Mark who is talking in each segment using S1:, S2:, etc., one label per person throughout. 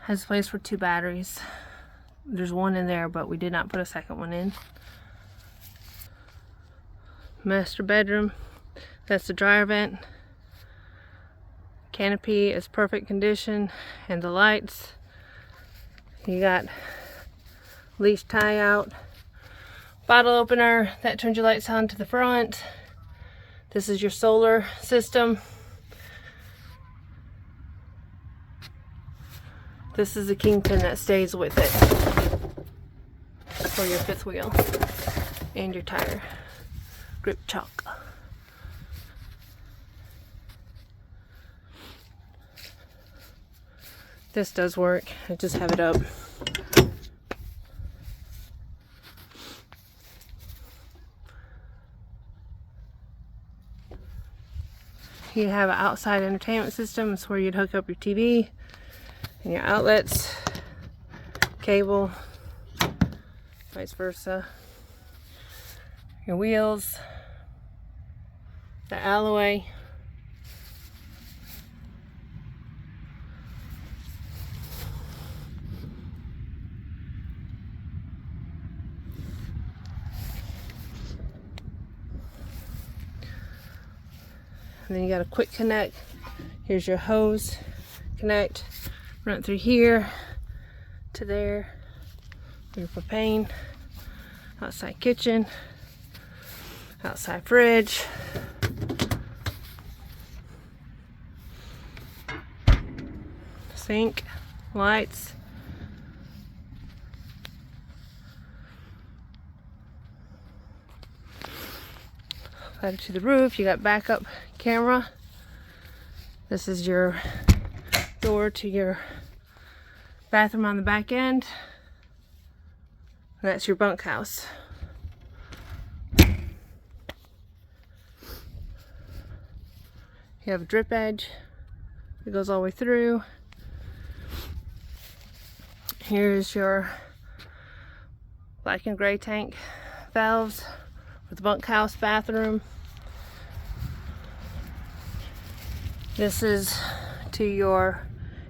S1: Has place for 2 batteries. There's one in there, but we did not put a second one in. Master bedroom. That's the dryer vent. Canopy is perfect condition, and the lights. You got leash tie out. Bottle opener that turns your lights on to the front. This is your solar system. This is the kingpin that stays with it for your 5th wheel and your tire grip chalk. This does work. I just have it up. You have an outside entertainment system. It's where you'd hook up your TV and your outlets, cable, vice versa. Your wheels, the alloy. And then you got a quick connect. Here's your hose connect. Run it through here to there. Your propane. Outside kitchen. Outside fridge. Sink. Lights. Ladder to the roof. You got backup camera. This is your door to your bathroom on the back end. And that's your bunkhouse. You have a drip edge that goes all the way through. Here's your black and gray tank valves for the bunkhouse bathroom. This is to your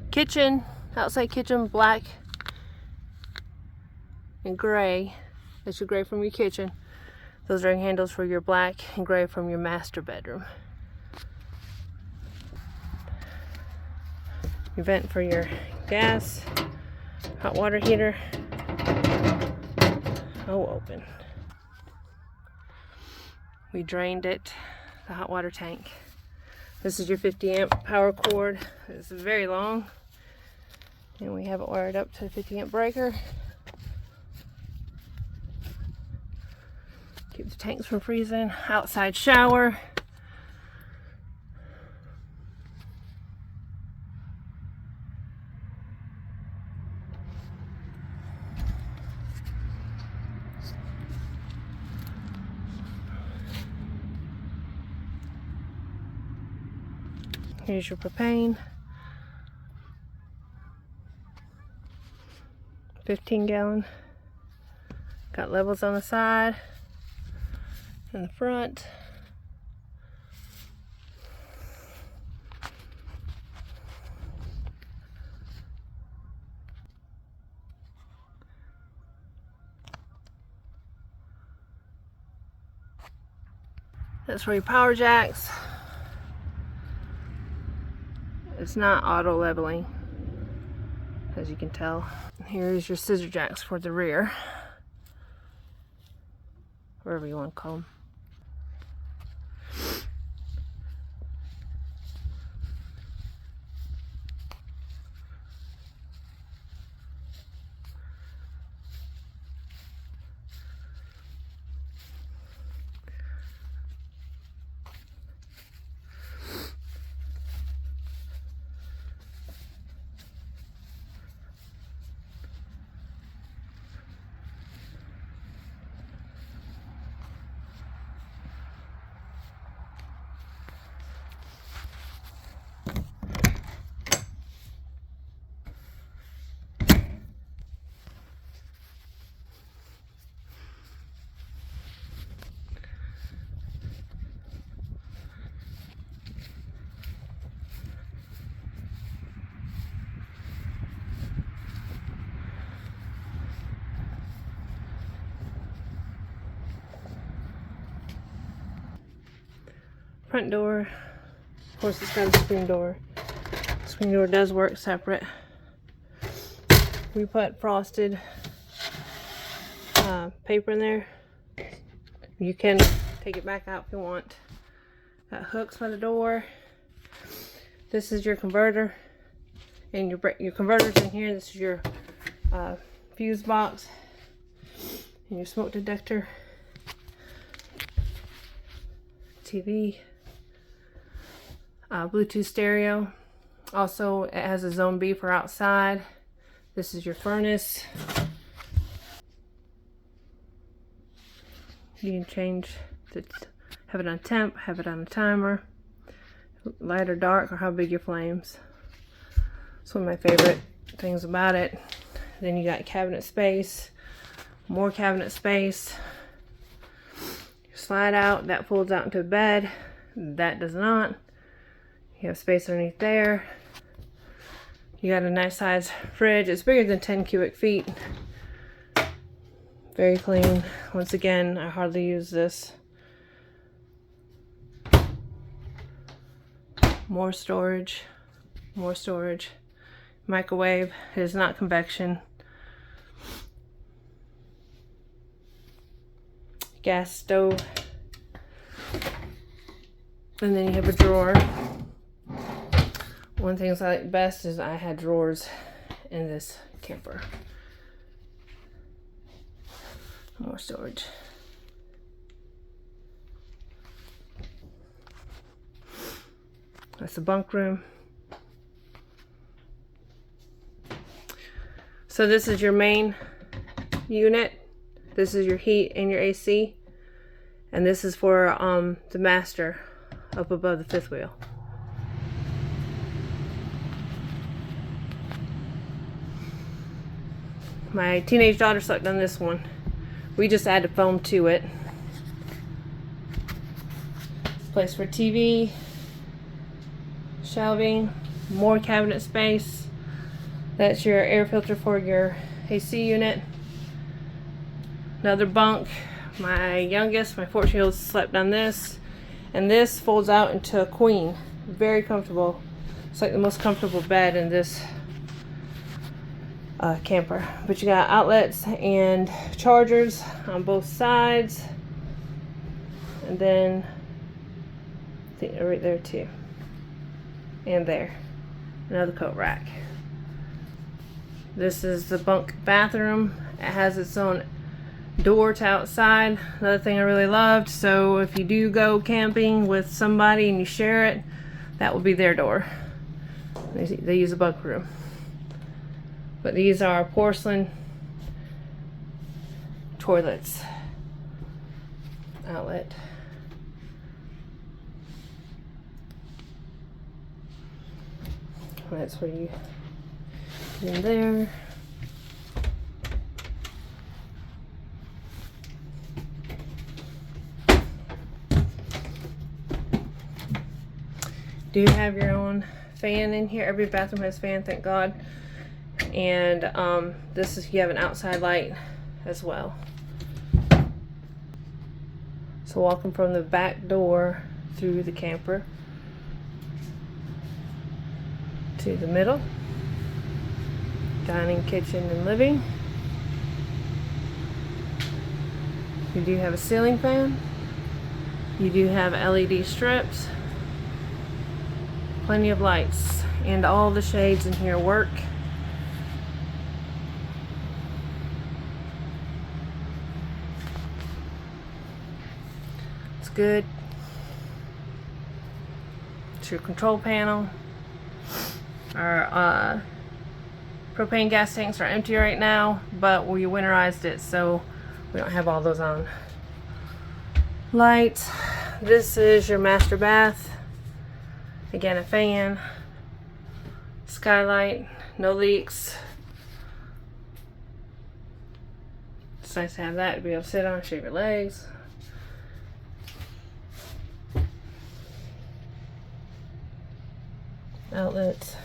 S1: kitchen, outside kitchen, black and gray. That's your gray from your kitchen. Those are handles for your black and gray from your master bedroom. Your vent for your gas, hot water heater. Oh, open. We drained it, the hot water tank. This is your 50 amp power cord. It's very long. And we have it wired up to the 50 amp breaker. Keep the tanks from freezing. Outside shower. Here's your propane. 15 gallon. Got levels on the side and the front. That's for your power jacks. It's not auto leveling, as you can tell. Here's your scissor jacks for the rear, whatever you want to call them. front door. Of course, it's got a screen door. The screen door does work separate. We put frosted paper in there. You can take it back out if you want. Got hooks by the door. This is your converter, and your converter's in here. This is your fuse box and your smoke detector. TV, Bluetooth stereo. Also, it has a zone B for outside. This is your furnace. You can change to have it on temp, have it on a timer, light or dark, or how big your flames. It's one of my favorite things about it. Then you got cabinet space, more cabinet space. Slide out, that folds out into a bed. That does not. You have space underneath there. You got a nice size fridge. It's bigger than 10 cubic feet. Very clean. Once again, I hardly use this. More storage. More storage. Microwave. It is not convection. Gas stove. And then you have a drawer. One of the things I like best is I had drawers in this camper. More storage. That's the bunk room. So this is your main unit. This is your heat and your AC. And this is for the master up above the fifth wheel. My teenage daughter slept on this one. We just added foam to it. Place for TV, shelving, more cabinet space. That's your air filter for your AC unit. Another bunk. My youngest, my 14-year-old, slept on this. And this folds out into a queen. Very comfortable. It's like the most comfortable bed in this camper. But you got outlets and chargers on both sides. And then I think right there too. And there. Another coat rack. This is the bunk bathroom. It has its own door to outside. Another thing I really loved. So if you do go camping with somebody and you share it, that will be their door. They use a bunk room. But these are porcelain toilets. Outlet. That's where you get in there. Do have your own fan in here. Every bathroom has fan, thank God. And this is, you have an outside light as well. So walking from the back door through the camper to the middle, dining, kitchen, and living. You do have a ceiling fan. You do have LED strips. Plenty of lights, and all the shades in here work. It's good. It's your control panel. Our propane gas tanks are empty right now, but we winterized it, so we don't have all those on. Lights. This is your master bath. Again, a fan, skylight, no leaks. It's nice to have that to be able to sit on, shave your legs. Outlets.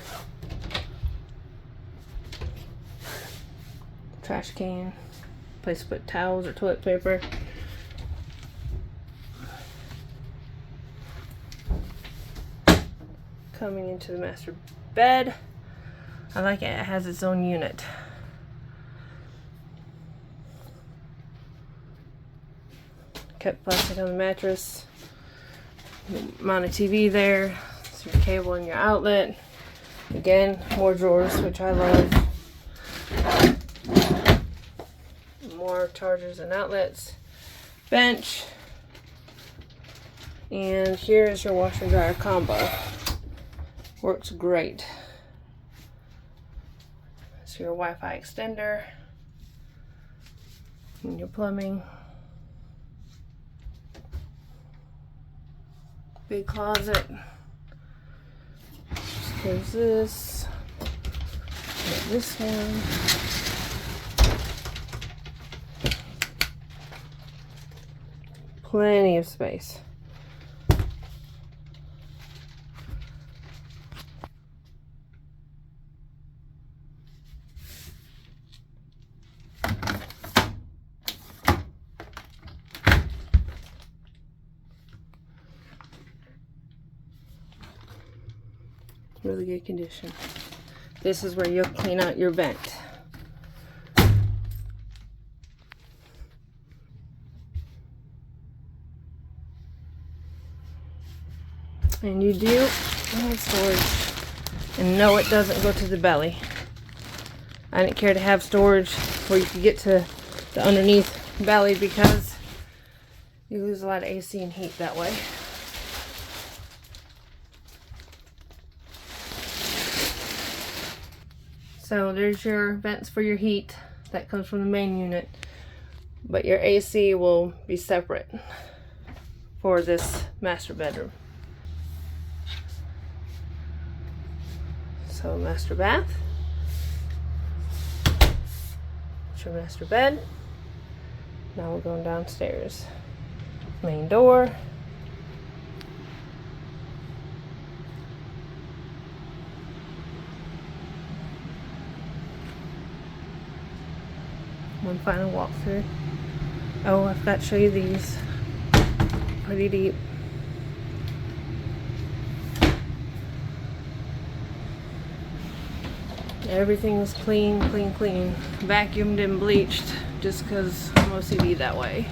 S1: Trash can. Place to put towels or toilet paper. coming into the master bed. I like it, it has its own unit. Cut plastic on the mattress. Mount a TV there. So your cable and your outlet. Again, more drawers, which I love. More chargers and outlets. Bench. And here is your washer and dryer combo. Works great. So your Wi-Fi extender. And your plumbing. Big closet. There's this. There's this one. Plenty of space. Really good condition. This is where you'll clean out your vent. And you do have storage. And no, it doesn't go to the belly. I didn't care to have storage where you could get to the underneath belly because you lose a lot of AC and heat that way. So there's your vents for your heat. That comes from the main unit. But your AC will be separate for this master bedroom. So master bath. It's your master bed. Now we're going downstairs. Main door. One final walkthrough. Oh, I forgot to show you these. Pretty deep. Everything was clean, clean, clean. Vacuumed and bleached just because I'm OCD that way.